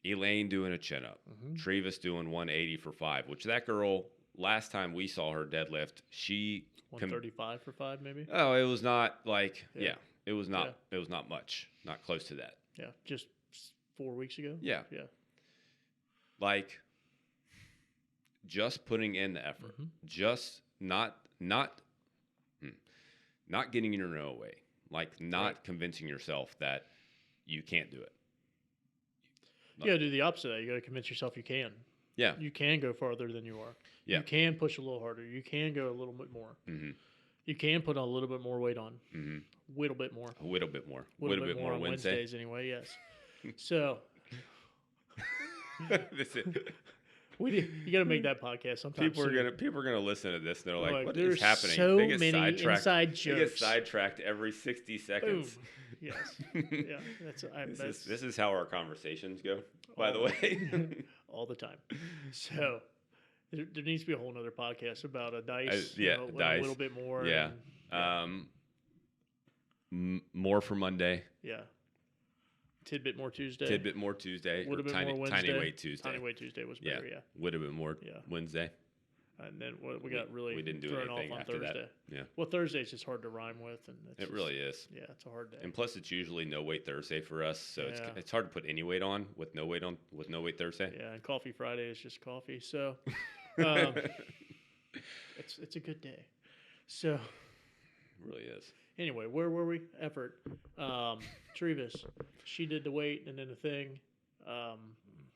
S1: Elaine doing a chin up, Trevis doing 180 for 5, which that girl, last time we saw her deadlift, she
S2: 135 for 5 maybe.
S1: Oh, it was not like it was not it was not much, not close to that.
S2: Yeah, just 4 weeks ago.
S1: Yeah.
S2: Yeah.
S1: Like just putting in the effort, just not getting in your own way, like not convincing yourself that you can't do it.
S2: You got to do the opposite of that. You got to convince yourself you can.
S1: Yeah.
S2: You can go farther than you are.
S1: Yeah.
S2: You can push a little harder. You can go a little bit more.
S1: Mm-hmm.
S2: You can put a little bit more weight on.
S1: Mm-hmm.
S2: Whittle bit more.
S1: A little bit more.
S2: Whittle bit more on Wednesdays anyway, yes. So. You got to make that podcast sometime.
S1: People are gonna listen to this and they're like, "What is
S2: there's
S1: happening?"
S2: So
S1: they get
S2: many
S1: sidetracked.
S2: inside jokes.
S1: They get sidetracked every 60 seconds.
S2: Boom. Yes. Yeah.
S1: This is how our conversations go. By the way,
S2: all the time. So there needs to be a whole other podcast about a dice.
S1: Dice.
S2: A little bit more.
S1: Yeah. More for Monday.
S2: Yeah. Tidbit more Tuesday.
S1: Tidbit more Tuesday.
S2: Would have been more Wednesday.
S1: Tiny weight Tuesday.
S2: Tiny weight Tuesday was better. Yeah.
S1: Would have been more Wednesday.
S2: And then we got really
S1: we didn't do
S2: thrown
S1: anything
S2: off on
S1: after
S2: Thursday.
S1: that. Yeah.
S2: Well, Thursday's just hard to rhyme with, and
S1: it really is.
S2: Yeah, it's a hard day.
S1: And plus, it's usually no weight Thursday for us, so it's hard to put any weight on with no weight Thursday.
S2: Yeah, and Coffee Friday is just coffee, so it's a good day. So
S1: it really is.
S2: Anyway, where were we? Effort. Trevis, she did the weight and then the thing.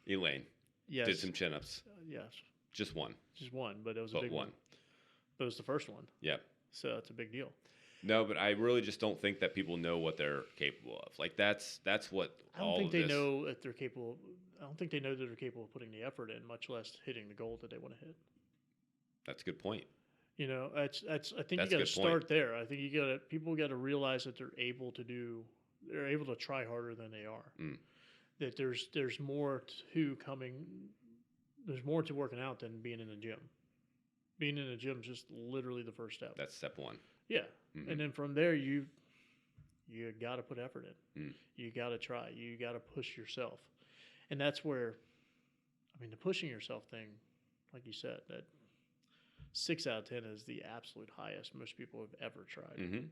S1: Elaine did some chin-ups.
S2: Yes.
S1: Just one,
S2: but it was a big one. But it was the first one.
S1: Yep.
S2: So it's a big deal.
S1: No, but I really just don't think that people know what they're capable of. Like that's what
S2: I don't think they know that they're capable. I don't think they know that they're capable of putting the effort in, much less hitting the goal that they want to hit.
S1: That's a good point.
S2: You know, that's I think
S1: That's
S2: you
S1: a
S2: got to
S1: good point.
S2: start there. I think people got to realize that they're able to try harder than they are.
S1: Mm.
S2: That there's more to coming. There's more to working out than being in the gym. Being in the gym is just literally the first step.
S1: That's step one.
S2: Yeah,
S1: Mhm.
S2: and then from there you got to put effort in.
S1: Mm.
S2: You got to try. You got to push yourself, and that's where, I mean, the pushing yourself thing, like you said, that 6 out of 10 is the absolute highest most people have ever tried.
S1: Mm-hmm.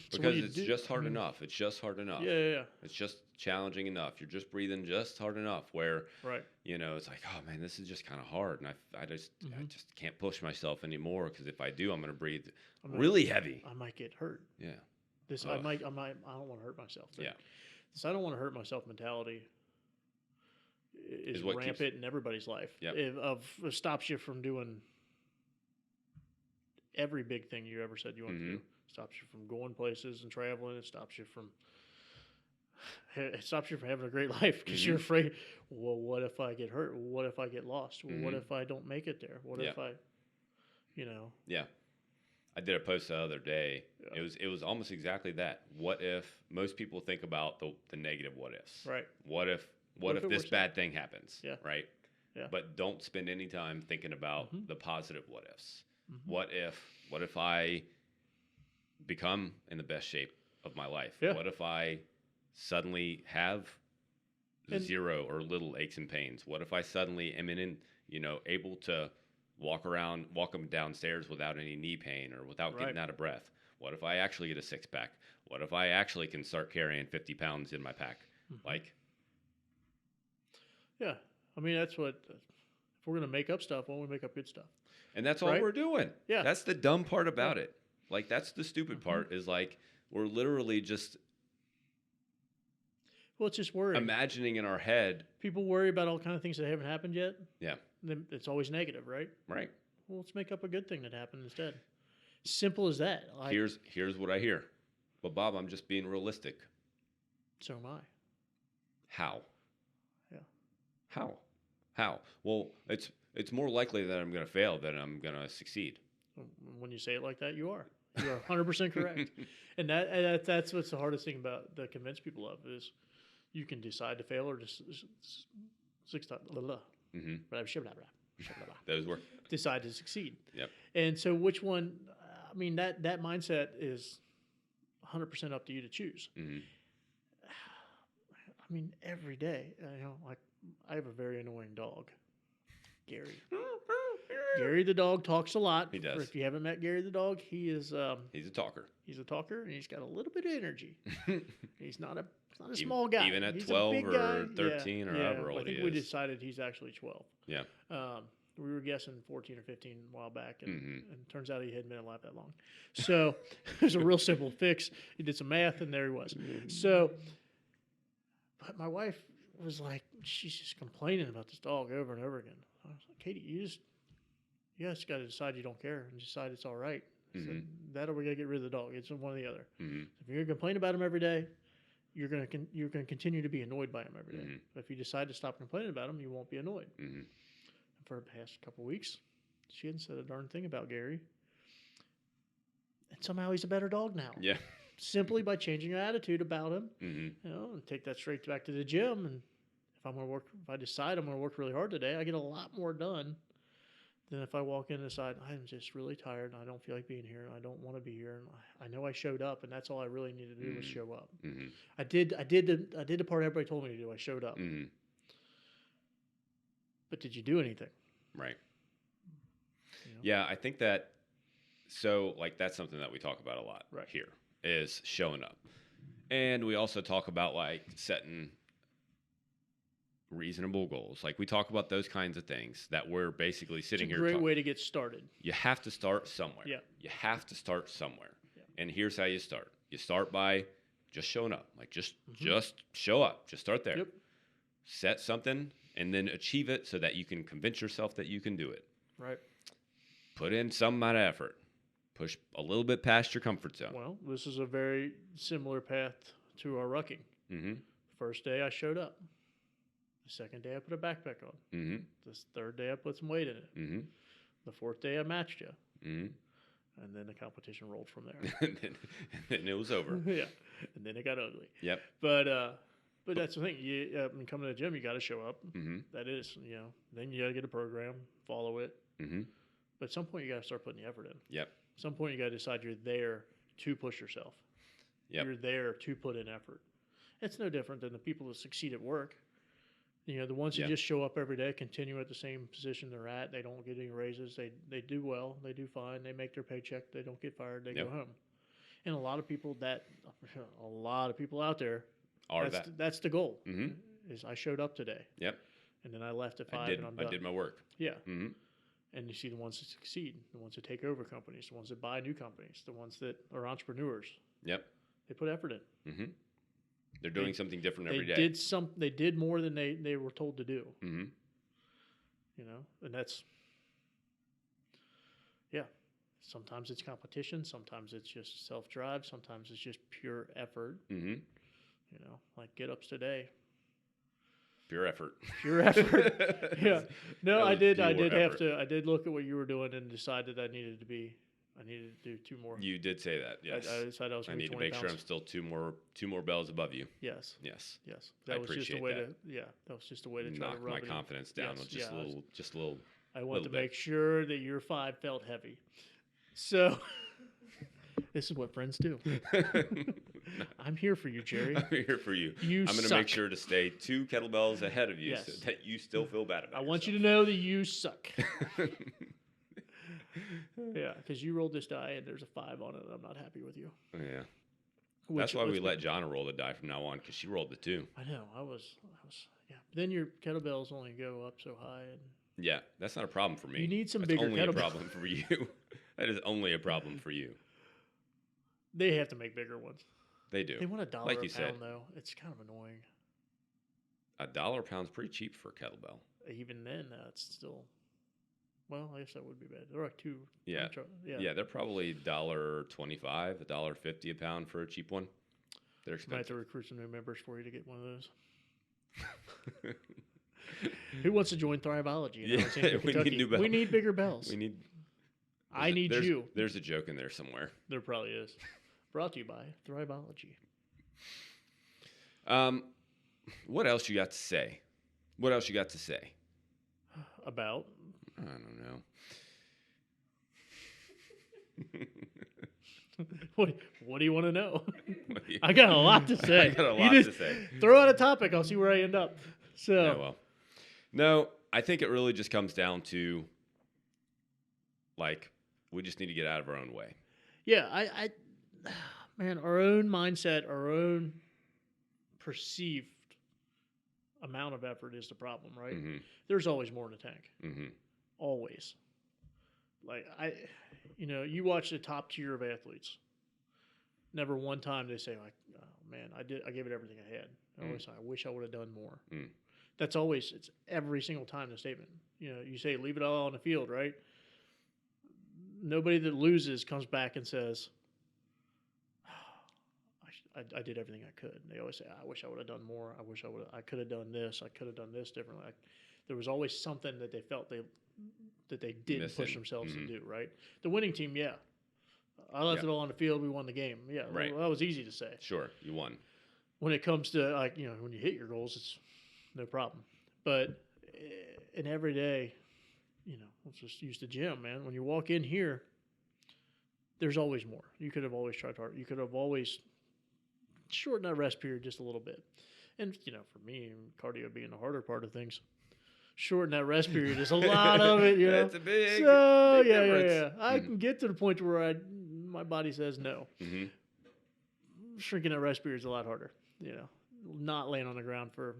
S2: So
S1: Because it's just hard enough. It's just hard enough.
S2: Yeah.
S1: It's just challenging enough. You're just breathing just hard enough where,
S2: Right.
S1: you know, it's like, oh man, this is just kind of hard. And I just
S2: Mhm.
S1: can't push myself anymore because if I do, I'm going to breathe
S2: I'm
S1: really heavy.
S2: I might get hurt.
S1: Yeah.
S2: This
S1: Ugh.
S2: I don't want to hurt myself.
S1: Yeah.
S2: This I don't want to hurt myself mentality is
S1: what
S2: rampant in everybody's life.
S1: Yep.
S2: It stops you from doing every big thing you ever said you wanted to do. Stops you from going places and traveling. It stops you from having a great life because you're afraid. Well, what if I get hurt? What if I get lost? What if I don't make it there? What if I, you know?
S1: Yeah. I did a post the other day.
S2: Yeah.
S1: It was almost exactly that. What if most people think about the negative what ifs?
S2: Right.
S1: What if
S2: it
S1: this
S2: works
S1: bad thing happens?
S2: Yeah.
S1: Right.
S2: Yeah.
S1: But don't spend any time thinking about the positive what ifs. What if I become in the best shape of my life?
S2: Yeah.
S1: What if I suddenly have zero or little aches and pains? What if I suddenly am able to walk them downstairs without any knee pain or without getting out of breath? What if I actually get a 6-pack? What if I actually can start carrying 50 pounds in my pack? Like,
S2: yeah, I mean, that's what, if we're going to make up stuff, why don't we make up good stuff?
S1: and that's all
S2: Right?
S1: we're doing.
S2: Yeah.
S1: That's the dumb part about it. Like, that's the stupid part is like, we're literally just
S2: Well, it's just worrying.
S1: imagining in our head.
S2: People worry about all kind of things that haven't happened yet.
S1: Yeah.
S2: Then it's always negative, right?
S1: Right.
S2: Well, let's make up a good thing that happened instead. Simple as that.
S1: Here's what I hear. But Bob, I'm just being realistic.
S2: So am I.
S1: How?
S2: Yeah.
S1: How? Well, it's more likely that I'm going to fail than I'm going to succeed.
S2: When you say it like that, you are. You are 100% correct. And that's what's the hardest thing about to convince people of is you can decide to fail or just
S1: Those were.
S2: decide to succeed.
S1: Yep.
S2: And so which one, I mean, that mindset is 100% up to you to choose.
S1: Mm-hmm.
S2: I mean, every day, like I have a very annoying dog, Gary. Gary the dog talks a lot.
S1: He does.
S2: If you haven't met Gary the dog, he is
S1: He's a talker.
S2: he's a talker and he's got a little bit of energy. He's not a
S1: Even-
S2: small guy.
S1: even at
S2: He's a
S1: 12
S2: big
S1: or
S2: guy.
S1: 13 or however old
S2: I think
S1: he
S2: we
S1: is.
S2: decided he's actually 12.
S1: Yeah.
S2: We were guessing 14 or 15 a while back, and
S1: Mm-hmm.
S2: turns out he hadn't been alive that long. So it was a real simple fix. He did some math, and there he was. So, but my wife was like, she's just complaining about this dog over and over again. I was like, Katie, you just got to decide you don't care and decide it's all right. So that or we got to get rid of the dog. It's one or the other.
S1: Mm-hmm.
S2: If you're going to complain about him every day, you're going to continue to be annoyed by him every day. But if you decide to stop complaining about him, you won't be annoyed.
S1: Mm-hmm.
S2: For the past couple of weeks, she hadn't said a darn thing about Gary. And somehow he's a better dog now.
S1: Yeah.
S2: Simply by changing your attitude about him,
S1: Mm-hmm.
S2: and take that straight back to the gym. And if I decide I'm going to work really hard today, I get a lot more done than if I walk in and decide I'm just really tired and I don't feel like being here and I don't want to be here. And I know I showed up, and that's all I really needed to do was show up.
S1: Mm-hmm.
S2: I did the part everybody told me to do. I showed up.
S1: Mm-hmm.
S2: But did you do anything?
S1: Right.
S2: You know?
S1: Yeah, I think that. So, like, that's something that we talk about a lot
S2: Right.
S1: here is showing up, and we also talk about like setting reasonable goals. Like we talk about those kinds of things that we're basically sitting
S2: It's a
S1: here.
S2: great way to get started.
S1: You have to start somewhere.
S2: Yeah.
S1: You have to start somewhere.
S2: Yeah.
S1: And here's how you start. You start by just showing up. Like just show up. Just start there.
S2: Yep.
S1: Set something and then achieve it so that you can convince yourself that you can do it.
S2: Right.
S1: Put in some amount of effort. Push a little bit past your comfort zone.
S2: Well, this is a very similar path to our rucking.
S1: Mm-hmm.
S2: First day I showed up. The second day I put a backpack on.
S1: Mm-hmm.
S2: This third day I put some weight in it.
S1: Mm-hmm.
S2: The fourth day, I matched you.
S1: Mm-hmm.
S2: And then the competition rolled from there.
S1: and then it was over.
S2: Yeah. And then it got ugly.
S1: Yep.
S2: But that's the thing. Coming to the gym, you got to show up.
S1: Mm-hmm.
S2: That is, then you got to get a program, follow it.
S1: Mm-hmm.
S2: But at some point, you got to start putting the effort in.
S1: Yep.
S2: At some point, you got to decide you're there to push yourself.
S1: Yep.
S2: You're there to put in effort. It's no different than the people that succeed at work. The ones who just show up every day, continue at the same position they're at. They don't get any raises. They do well. They do fine. They make their paycheck. They don't get fired. They go home. And a lot of people out there that's the goal.
S1: Mm-hmm.
S2: Is I showed up today.
S1: Yep.
S2: And then I left at 5 and I'm done.
S1: I did my work.
S2: Yeah.
S1: Mm-hmm.
S2: And you see the ones that succeed, the ones that take over companies, the ones that buy new companies, the ones that are entrepreneurs.
S1: Yep.
S2: They put effort in.
S1: Mm-hmm. They're doing something different every day.
S2: They did more than they were told to do.
S1: Mm-hmm.
S2: And that's, sometimes it's competition. Sometimes it's just self-drive. Sometimes it's just pure effort.
S1: Mm-hmm.
S2: Like get-ups today.
S1: Pure effort.
S2: Pure effort. Yeah. No, I did look at what you were doing and decide that I needed to do 2 more.
S1: You did say that, yes.
S2: I decided I was going to be 20
S1: need to make
S2: pounds.
S1: sure I'm still two more bells above you.
S2: Yes.
S1: Yes.
S2: That
S1: I
S2: was just a
S1: appreciate
S2: way
S1: that.
S2: that was just a way to try
S1: Knock
S2: to rub
S1: my
S2: it in.
S1: confidence down with just a little.
S2: I want to
S1: bit.
S2: make sure that your 5 felt heavy. So this is what friends do. I'm here for you, Jerry.
S1: I'm here for you.
S2: I'm
S1: going to make sure to stay 2 kettlebells ahead of you so that you still feel bad about it.
S2: I want you to know that you suck. Yeah, because you rolled this die and there's a 5 on it, and I'm not happy with you.
S1: Yeah. That's why we let Jonna roll the die from now on, because she rolled the 2.
S2: I know. I was. Yeah. But then your kettlebells only go up so high, and
S1: yeah, that's not a problem for me.
S2: you need some
S1: that's
S2: bigger
S1: only
S2: kettlebells.
S1: a problem for you. That is only a problem for you.
S2: They have to make bigger ones.
S1: They do.
S2: They want $1
S1: like
S2: a
S1: you
S2: pound,
S1: said.
S2: though. It's kind of annoying.
S1: $1 a pound's pretty cheap for a kettlebell.
S2: Even then, it's still. Well, I guess that would be bad. They're like 2.
S1: Yeah. Yeah, they're probably $1.25, $1.50 a pound for a cheap one. They're
S2: Might have
S1: expensive.
S2: to recruit some new members for you to get one of those. Who wants to join Thriveology?
S1: We need new bells.
S2: We need bigger bells. I need you.
S1: There's a joke in there somewhere.
S2: There probably is. Brought to you by Thriveology.
S1: What else you got to say?
S2: About?
S1: I don't know.
S2: What do you want to know? I got a lot to say.
S1: I got a lot to say.
S2: Throw out a topic. I'll see where I end up. So.
S1: Yeah, well. No, I think it really just comes down to, we just need to get out of our own way.
S2: Yeah, man, our own mindset, our own perceived amount of effort is the problem, right?
S1: Mm-hmm.
S2: There's always more in the tank.
S1: Mm-hmm.
S2: Always. You watch the top tier of athletes. Never one time they say oh man, I gave it everything I had. I always say, I wish I would have done more.
S1: Mm.
S2: It's every single time the statement. You say leave it all on the field, right? Nobody that loses comes back and says, I did everything I could. They always say, I wish I would have done more. I could have done this. I could have done this differently. There was always something that they felt that they didn't push themselves to do, right? The winning team, yeah. I left it all on the field. We won the game. Yeah,
S1: right.
S2: Well, that was easy to say.
S1: Sure, you won.
S2: When it comes to, when you hit your goals, it's no problem. But in every day, let's just use the gym, man. When you walk in here, there's always more. You could have always tried hard. You could have always shortened that rest period just a little bit. And, for me, cardio being the harder part of things, shorten that rest period is a lot of it,
S1: That's a big
S2: Yeah.
S1: difference.
S2: I can get to the point where my body says no.
S1: Mm-hmm.
S2: Shrinking that rest period is a lot harder, not laying on the ground for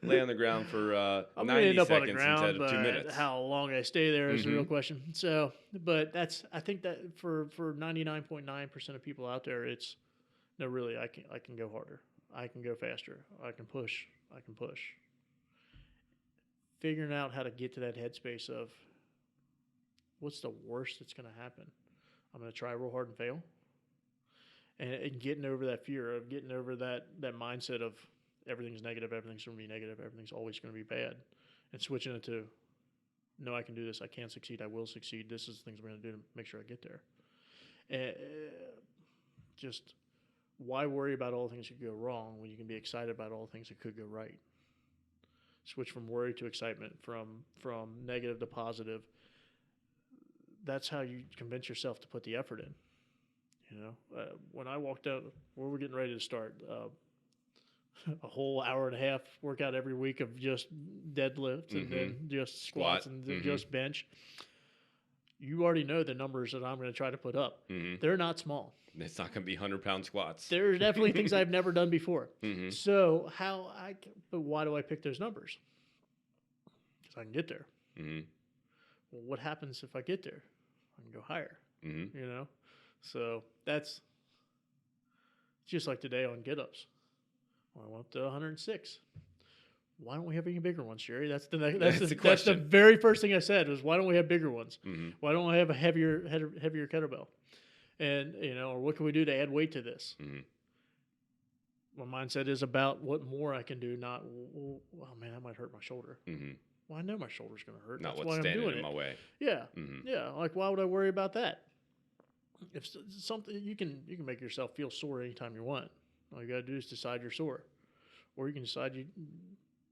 S1: lay on the ground for
S2: I'm
S1: 90
S2: end up
S1: seconds
S2: on the ground,
S1: instead of 2 minutes.
S2: How long I stay there is the real question. So, but I think that for 99.9% of people out there, it's no, really, I can go harder. I can go faster. I can push. Figuring out how to get to that headspace of what's the worst that's going to happen. I'm going to try real hard and fail. And getting over that fear of getting over that mindset of everything's negative, everything's going to be negative, everything's always going to be bad, and switching it to No, I can do this. I can succeed. I will succeed. This is the things I'm going to do to make sure I get there. Just why worry about all the things that could go wrong when you can be excited about all the things that could go right? Switch from worry to excitement, from negative to positive. That's how you convince yourself to put the effort in. When I walked out, where we're getting ready to start, a whole hour and a half workout every week of just deadlift and then just squats and just bench. You already know the numbers that I'm going to try to put up. They're not small.
S1: It's not going to be 100-pound squats.
S2: There are definitely things I've never done before. So but why do I pick those numbers? Because I can get there. Well, what happens if I get there? I can go higher. So that's just like today on get-ups. Well, I went up to 106. Why don't we have any bigger ones, Jerry? That's the very first thing I said was, why don't we have bigger ones? Why don't I have a heavier kettlebell? And, or what can we do to add weight to this? My mindset is about what more I can do, not, oh man, that might hurt my shoulder. Well, I know my shoulder's going to hurt.
S1: Not
S2: That's
S1: what's
S2: why I'm
S1: standing
S2: doing
S1: in my way.
S2: Yeah. Yeah. Like, why would I worry about that? If something, you can make yourself feel sore anytime you want. All you got to do is decide you're sore. Or you can decide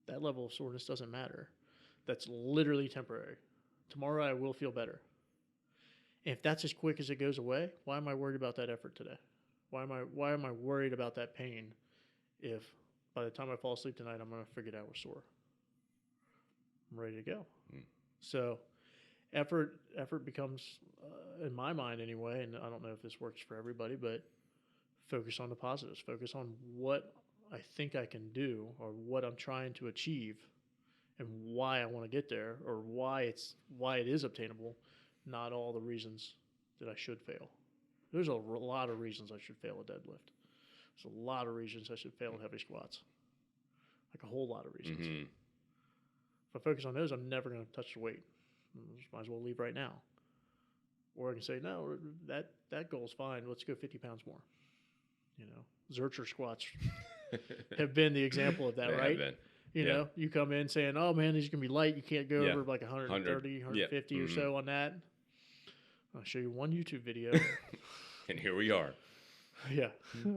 S2: that level of soreness doesn't matter. That's literally temporary. Tomorrow I will feel better. And if that's as quick as it goes away, why am I worried about that effort today? Why am I worried about that pain if by the time I fall asleep tonight, I'm going to figure it out we're sore? I'm ready to go. So effort becomes, in my mind anyway, and I don't know if this works for everybody, but focus on the positives. Focus on what I think I can do or what I'm trying to achieve and why I want to get there or why it is obtainable, not all the reasons that I should fail. There's a lot of reasons I should fail a deadlift. There's a lot of reasons I should fail at heavy squats. Like a whole lot of reasons. If I focus on those, I'm never going to touch the weight. Might as well leave right now. Or I can say, no, that goal's fine. Let's go 50 pounds more. Zercher squats have been the example of that,
S1: They
S2: right?
S1: have been.
S2: You come in saying, oh man, these are going to be light. You can't go over like 130, 150 or so on that. I'll show you one YouTube video.
S1: And here we are.
S2: Yeah.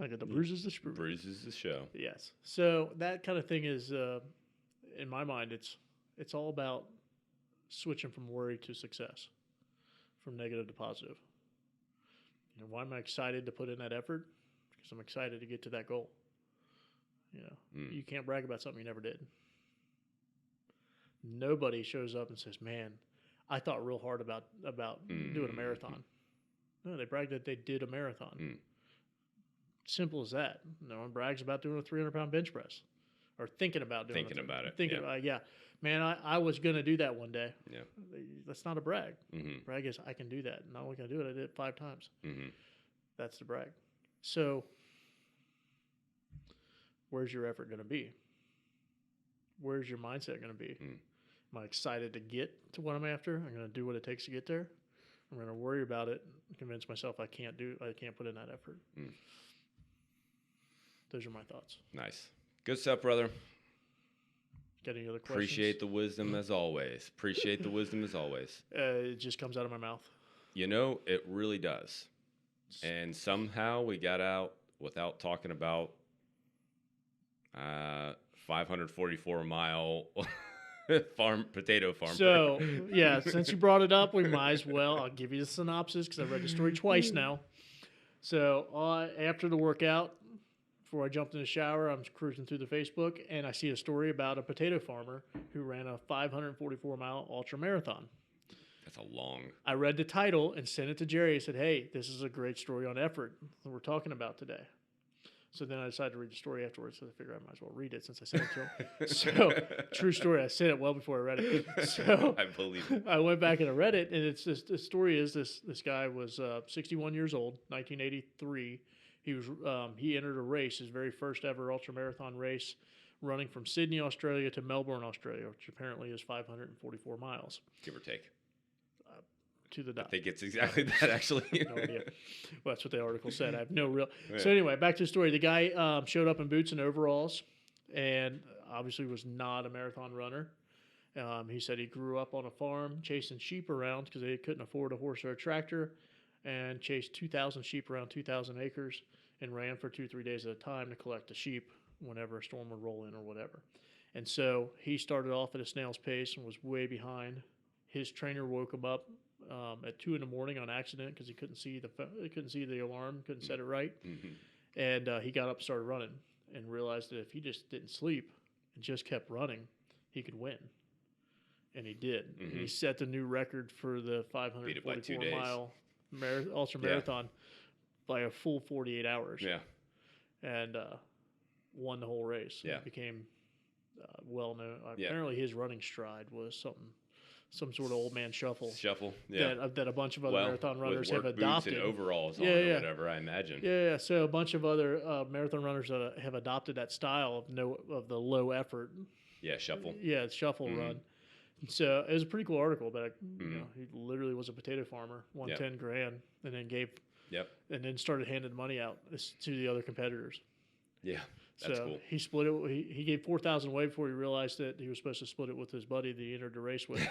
S2: I got the bruises to sprue.
S1: Bruises to show.
S2: Yes. So that kind of thing is, in my mind, it's all about switching from worry to success, from negative to positive. Why am I excited to put in that effort? Because I'm excited to get to that goal. You can't brag about something you never did. Nobody shows up and says, man, I thought real hard about doing a marathon. No, they brag that they did a marathon. Simple as that. No one brags about doing a 300-pound bench press or thinking about doing it. Man, I was going to do that one day. Yeah. That's not a brag. Brag is, I can do that. Not only can I do it, I did it 5 times. That's the brag. So where's your effort going to be? Where's your mindset going to be? Am I excited to get to what I'm after? I'm going to do what it takes to get there. I'm going to worry about it and convince myself I can't put in that effort. Those are my thoughts.
S1: Nice. Good stuff, brother.
S2: Got any other questions?
S1: Appreciate the wisdom as always.
S2: It just comes out of my mouth.
S1: It really does. And somehow we got out without talking about 544-mile potato farm.
S2: So, yeah, since you brought it up, we might as well. I'll give you the synopsis because I've read the story twice now. So, after the workout, before I jumped in the shower, I'm cruising through the Facebook, and I see a story about a potato farmer who ran a 544-mile ultra marathon.
S1: That's a long.
S2: I read the title and sent it to Jerry. I said, hey, this is a great story on effort that we're talking about today. So then I decided to read the story afterwards, so I figured I might as well read it since I sent it to him. So, true story. I sent it well before I read it. So
S1: I believe it.
S2: I went back and I read it, and it's this. The story is this guy was 61 years old, 1983. He entered a race, his very first ever ultramarathon race, running from Sydney, Australia to Melbourne, Australia, which apparently is 544 miles.
S1: Give or take.
S2: To the dot.
S1: I think it's exactly that, actually.
S2: No idea. Well, that's what the article said. I have no real. Yeah. So anyway, back to the story. The guy showed up in boots and overalls, and obviously was not a marathon runner. He said he grew up on a farm chasing sheep around because they couldn't afford a horse or a tractor, and chased 2,000 sheep around 2,000 acres and ran for 2-3 days at a time to collect the sheep whenever a storm would roll in or whatever. And so he started off at a snail's pace and was way behind. His trainer woke him up at 2 in the morning on accident because he couldn't see the alarm, couldn't set it right, and he got up, started running, and realized that if he just didn't sleep and just kept running, he could win. And he did. And he set the new record for the 544-mile ultra marathon by a full 48 hours.
S1: Yeah.
S2: And won the whole race.
S1: Yeah.
S2: Became well known. Apparently, his running stride was some sort of old man shuffle.
S1: Yeah.
S2: That a bunch of other marathon runners have
S1: boots
S2: adopted.
S1: And overalls on or whatever, I imagine.
S2: Yeah. So a bunch of other marathon runners have adopted that style of the low effort.
S1: Yeah, shuffle.
S2: Yeah, shuffle run. So it was a pretty cool article about he literally was a potato farmer, won 10 grand, and then and then started handing money out to the other competitors.
S1: Yeah, that's
S2: so
S1: cool.
S2: He split it. He gave 4,000 away before he realized that he was supposed to split it with his buddy that he entered the race with.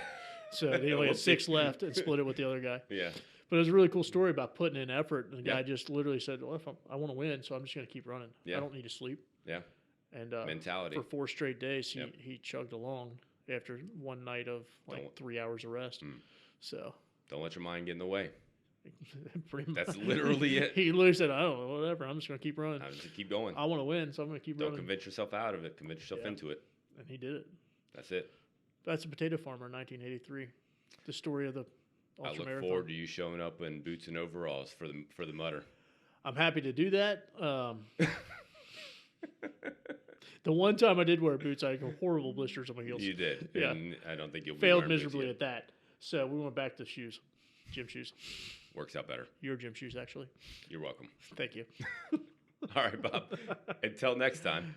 S2: So he only had 6 left and split it with the other guy.
S1: Yeah.
S2: But it was a really cool story about putting in effort. And the guy just literally said, well, I want to win, so I'm just going to keep running. I don't need to sleep.
S1: Yeah.
S2: And
S1: mentality.
S2: For 4 straight days, he chugged along after one night of 3 hours of rest. So
S1: don't let your mind get in the way.
S2: Pretty much.
S1: That's literally it.
S2: He literally said, I don't know, whatever. I'm just going to keep running.
S1: I'm just keep going.
S2: I want to win, so I'm going to keep running.
S1: Don't convince yourself out of it. Convince yourself into it.
S2: And he did it.
S1: That's it.
S2: That's a potato farmer in 1983. The story of the ultra marathon.
S1: I look forward to you showing up in boots and overalls for the mutter.
S2: I'm happy to do that. The one time I did wear boots, I had horrible blisters on my heels.
S1: You did.
S2: Yeah.
S1: And I don't think you'll
S2: failed miserably at that. So we went back to shoes, gym shoes.
S1: Works out better.
S2: Your gym shoes, actually.
S1: You're welcome.
S2: Thank you.
S1: All right, Bob. Until next time.